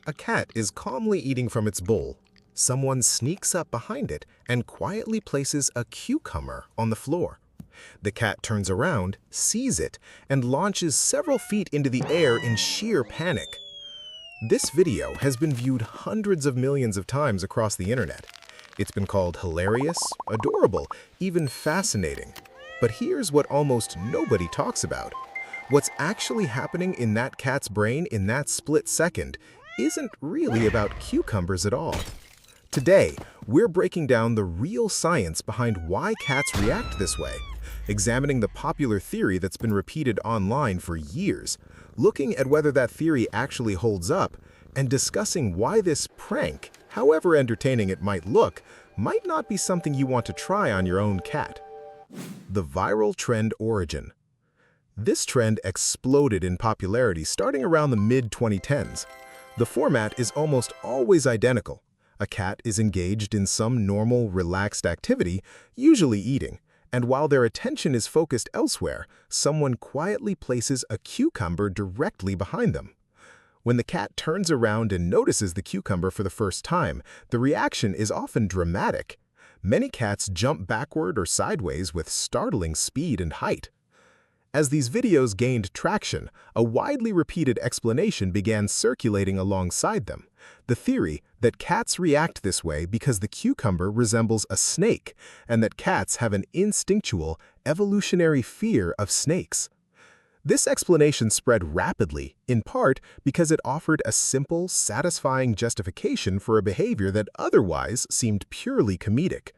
A cat is calmly eating from its bowl. Someone sneaks up behind it and quietly places a cucumber on the floor. The cat turns around, sees it, and launches several feet into the air in sheer panic. This video has been viewed hundreds of millions of times across the internet. It's been called hilarious, adorable, even fascinating. But here's what almost nobody talks about. What's actually happening in that cat's brain in that split second isn't really about cucumbers at all. Today, we're breaking down the real science behind why cats react this way, examining the popular theory that's been repeated online for years, looking at whether that theory actually holds up, and discussing why this prank, however entertaining it might look, might not be something you want to try on your own cat. The viral trend origin. This trend exploded in popularity starting around the mid-2010s. The format is almost always identical. A cat is engaged in some normal, relaxed activity, usually eating, and while their attention is focused elsewhere, someone quietly places a cucumber directly behind them. When the cat turns around and notices the cucumber for the first time, the reaction is often dramatic. Many cats jump backward or sideways with startling speed and height. As these videos gained traction, a widely repeated explanation began circulating alongside them: the theory that cats react this way because the cucumber resembles a snake, and that cats have an instinctual, evolutionary fear of snakes. This explanation spread rapidly, in part because it offered a simple, satisfying justification for a behavior that otherwise seemed purely comedic.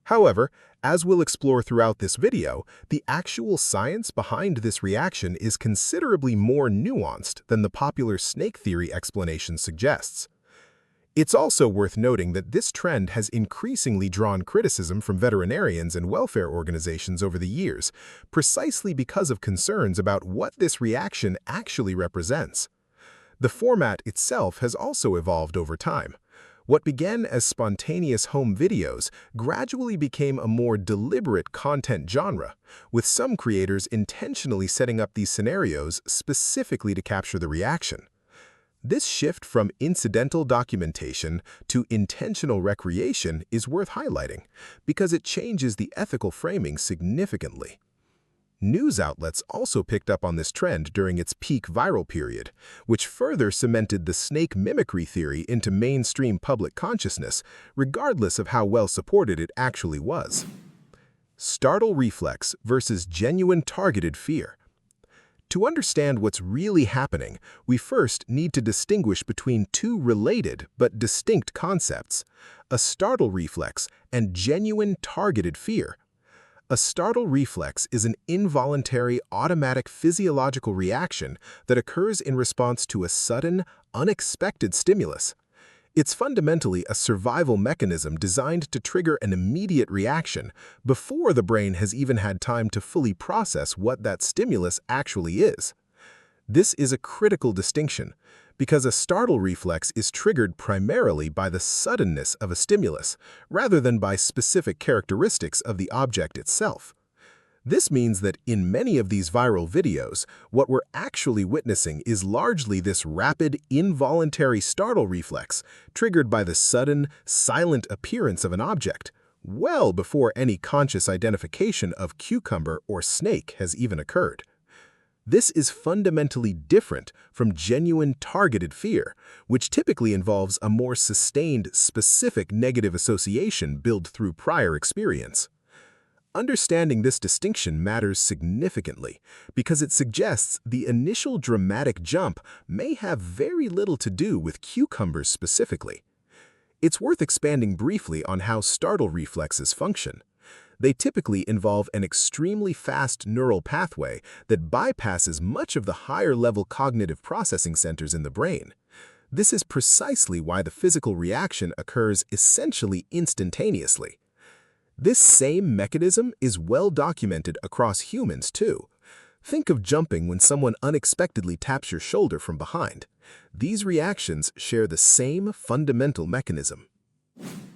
However, as we'll explore throughout this video, the actual science behind this reaction is considerably more nuanced than the popular snake theory explanation suggests. It's also worth noting that this trend has increasingly drawn criticism from veterinarians and welfare organizations over the years, precisely because of concerns about what this reaction actually represents. The format itself has also evolved over time. What began as spontaneous home videos gradually became a more deliberate content genre, with some creators intentionally setting up these scenarios specifically to capture the reaction. This shift from incidental documentation to intentional recreation is worth highlighting, because it changes the ethical framing significantly. News outlets also picked up on this trend during its peak viral period, which further cemented the snake-mimicry theory into mainstream public consciousness, regardless of how well supported it actually was. Startle reflex versus genuine targeted fear. To understand what's really happening, we first need to distinguish between two related but distinct concepts: a startle reflex and genuine targeted fear. A startle reflex is an involuntary, automatic physiological reaction that occurs in response to a sudden, unexpected stimulus. It's fundamentally a survival mechanism designed to trigger an immediate reaction before the brain has even had time to fully process what that stimulus actually is. This is a critical distinction, because a startle reflex is triggered primarily by the suddenness of a stimulus, rather than by specific characteristics of the object itself. This means that in many of these viral videos, what we're actually witnessing is largely this rapid, involuntary startle reflex triggered by the sudden, silent appearance of an object, well before any conscious identification of cucumber or snake has even occurred. This is fundamentally different from genuine targeted fear, which typically involves a more sustained, specific negative association built through prior experience. Understanding this distinction matters significantly because it suggests the initial dramatic jump may have very little to do with cucumbers specifically. It's worth expanding briefly on how startle reflexes function. They typically involve an extremely fast neural pathway that bypasses much of the higher-level cognitive processing centers in the brain. This is precisely why the physical reaction occurs essentially instantaneously. This same mechanism is well documented across humans, too. Think of jumping when someone unexpectedly taps your shoulder from behind. These reactions share the same fundamental mechanism.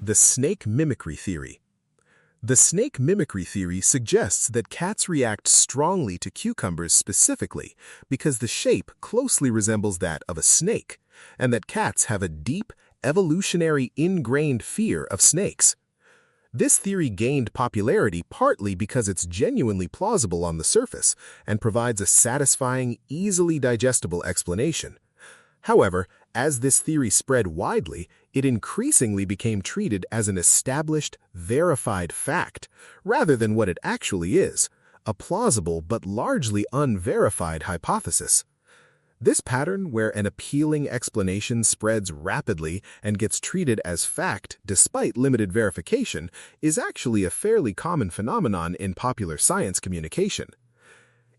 The snake-mimicry theory. The snake-mimicry theory suggests that cats react strongly to cucumbers specifically because the shape closely resembles that of a snake, and that cats have a deep, evolutionary ingrained fear of snakes. This theory gained popularity partly because it's genuinely plausible on the surface and provides a satisfying, easily digestible explanation. However, as this theory spread widely, it increasingly became treated as an established, verified fact, rather than what it actually is, a plausible but largely unverified hypothesis. This pattern, where an appealing explanation spreads rapidly and gets treated as fact despite limited verification, is actually a fairly common phenomenon in popular science communication.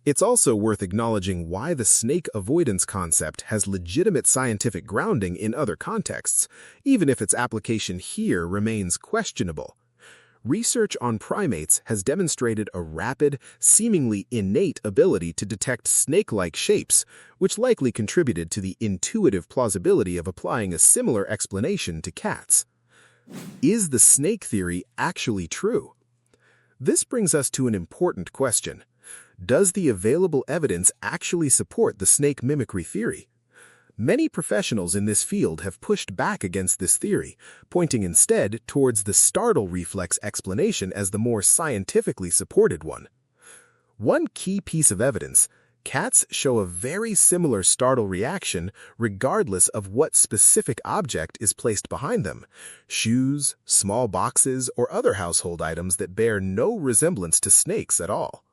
It's also worth acknowledging why the snake avoidance concept has legitimate scientific grounding in other contexts, even if its application here remains questionable. Research on primates has demonstrated a rapid, seemingly innate ability to detect snake-like shapes, which likely contributed to the intuitive plausibility of applying a similar explanation to cats. Is the snake theory actually true? This brings us to an important question. Does the available evidence actually support the snake mimicry theory? Many professionals in this field have pushed back against this theory, pointing instead towards the startle reflex explanation as the more scientifically supported one. One key piece of evidence: cats show a very similar startle reaction regardless of what specific object is placed behind them: shoes, small boxes, or other household items that bear no resemblance to snakes at all.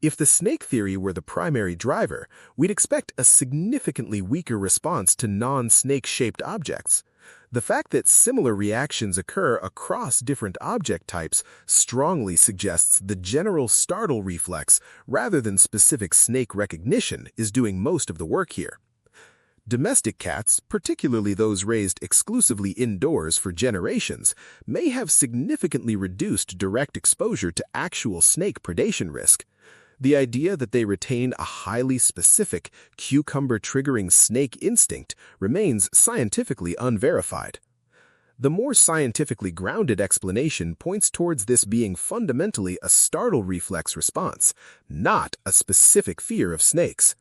If the snake theory were the primary driver, we'd expect a significantly weaker response to non-snake-shaped objects. The fact that similar reactions occur across different object types strongly suggests the general startle reflex rather than specific snake recognition is doing most of the work here. Domestic cats, particularly those raised exclusively indoors for generations, may have significantly reduced direct exposure to actual snake predation risk. The idea that they retain a highly specific, cucumber-triggering snake instinct remains scientifically unverified. The more scientifically grounded explanation points towards this being fundamentally a startle reflex response, not a specific fear of snakes.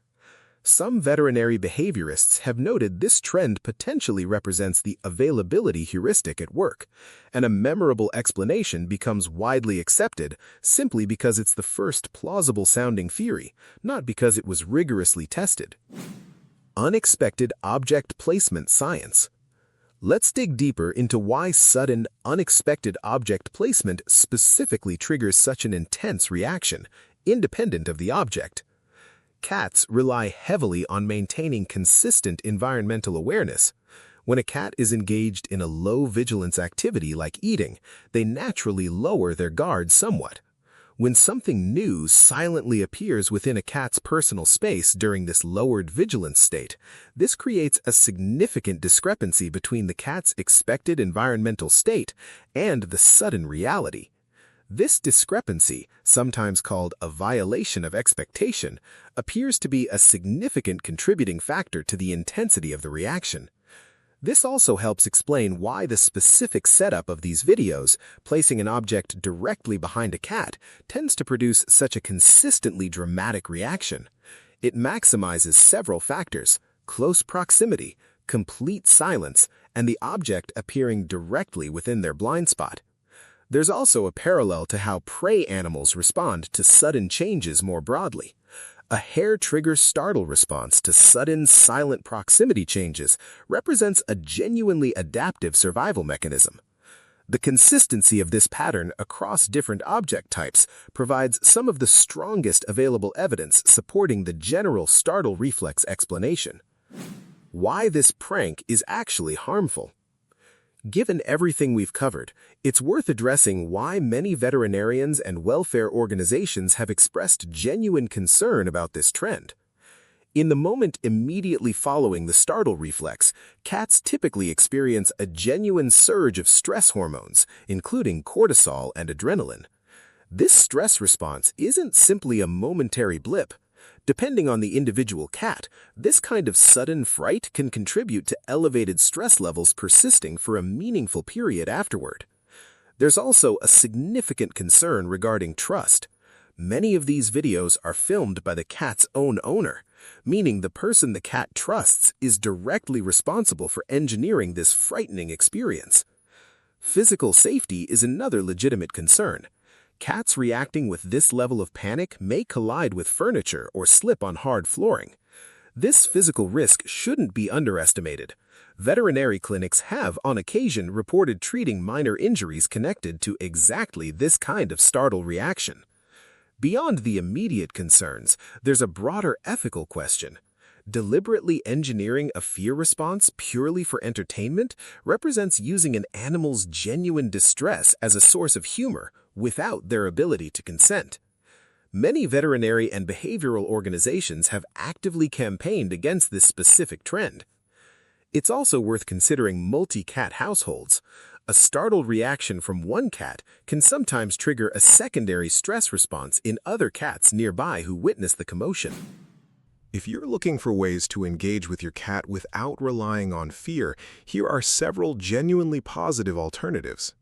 Some veterinary behaviorists have noted this trend potentially represents the availability heuristic at work, and a memorable explanation becomes widely accepted simply because it's the first plausible-sounding theory, not because it was rigorously tested. Unexpected object placement science. Let's dig deeper into why sudden, unexpected object placement specifically triggers such an intense reaction, independent of the object. Cats rely heavily on maintaining consistent environmental awareness. When a cat is engaged in a low-vigilance activity like eating, they naturally lower their guard somewhat. When something new silently appears within a cat's personal space during this lowered vigilance state, this creates a significant discrepancy between the cat's expected environmental state and the sudden reality. This discrepancy, sometimes called a violation of expectation, appears to be a significant contributing factor to the intensity of the reaction. This also helps explain why the specific setup of these videos, placing an object directly behind a cat, tends to produce such a consistently dramatic reaction. It maximizes several factors: close proximity, complete silence, and the object appearing directly within their blind spot. There's also a parallel to how prey animals respond to sudden changes more broadly. A hair-trigger startle response to sudden, silent proximity changes represents a genuinely adaptive survival mechanism. The consistency of this pattern across different object types provides some of the strongest available evidence supporting the general startle reflex explanation. Why this prank is actually harmful. Given everything we've covered, it's worth addressing why many veterinarians and welfare organizations have expressed genuine concern about this trend. In the moment immediately following the startle reflex, cats typically experience a genuine surge of stress hormones, including cortisol and adrenaline. This stress response isn't simply a momentary blip. Depending on the individual cat, this kind of sudden fright can contribute to elevated stress levels persisting for a meaningful period afterward. There's also a significant concern regarding trust. Many of these videos are filmed by the cat's own owner, meaning the person the cat trusts is directly responsible for engineering this frightening experience. Physical safety is another legitimate concern. Cats reacting with this level of panic may collide with furniture or slip on hard flooring. This physical risk shouldn't be underestimated. Veterinary clinics have, on occasion, reported treating minor injuries connected to exactly this kind of startle reaction. Beyond the immediate concerns, there's a broader ethical question. Deliberately engineering a fear response purely for entertainment represents using an animal's genuine distress as a source of humor without their ability to consent. Many veterinary and behavioral organizations have actively campaigned against this specific trend. It's also worth considering multi-cat households. A startled reaction from one cat can sometimes trigger a secondary stress response in other cats nearby who witness the commotion. If you're looking for ways to engage with your cat without relying on fear, here are several genuinely positive alternatives.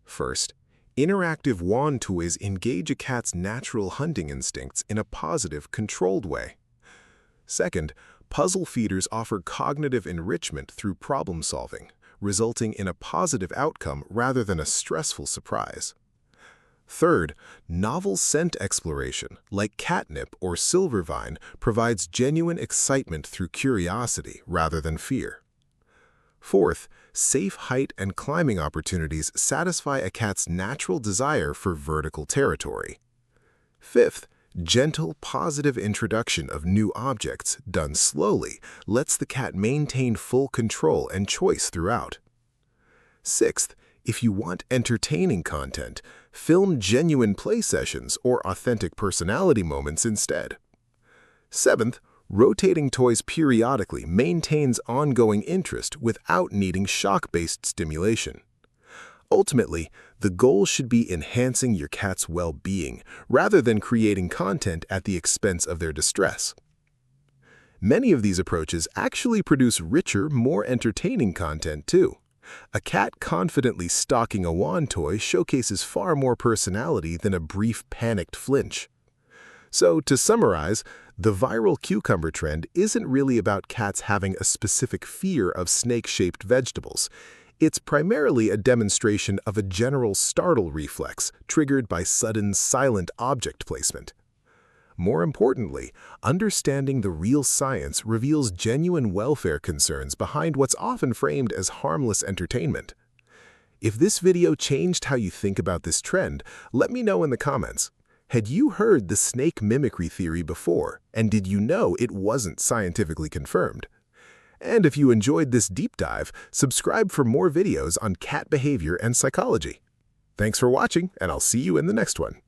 First, interactive wand toys engage a cat's natural hunting instincts in a positive, controlled way. Second, puzzle feeders offer cognitive enrichment through problem solving, resulting in a positive outcome rather than a stressful surprise. Third, novel scent exploration, like catnip or silvervine, provides genuine excitement through curiosity rather than fear. Fourth, safe height and climbing opportunities satisfy a cat's natural desire for vertical territory. Fifth, gentle, positive introduction of new objects, done slowly, lets the cat maintain full control and choice throughout. Sixth, if you want entertaining content, film genuine play sessions or authentic personality moments instead. Seventh, rotating toys periodically maintains ongoing interest without needing shock-based stimulation. Ultimately, the goal should be enhancing your cat's well-being rather than creating content at the expense of their distress. Many of these approaches actually produce richer, more entertaining content too. A cat confidently stalking a wand toy showcases far more personality than a brief panicked flinch. So, to summarize, the viral cucumber trend isn't really about cats having a specific fear of snake-shaped vegetables. It's primarily a demonstration of a general startle reflex triggered by sudden, silent object placement. More importantly, understanding the real science reveals genuine welfare concerns behind what's often framed as harmless entertainment. If this video changed how you think about this trend, let me know in the comments. Had you heard the snake-mimicry theory before, and did you know it wasn't scientifically confirmed? And if you enjoyed this deep dive, subscribe for more videos on cat behavior and psychology. Thanks for watching, and I'll see you in the next one.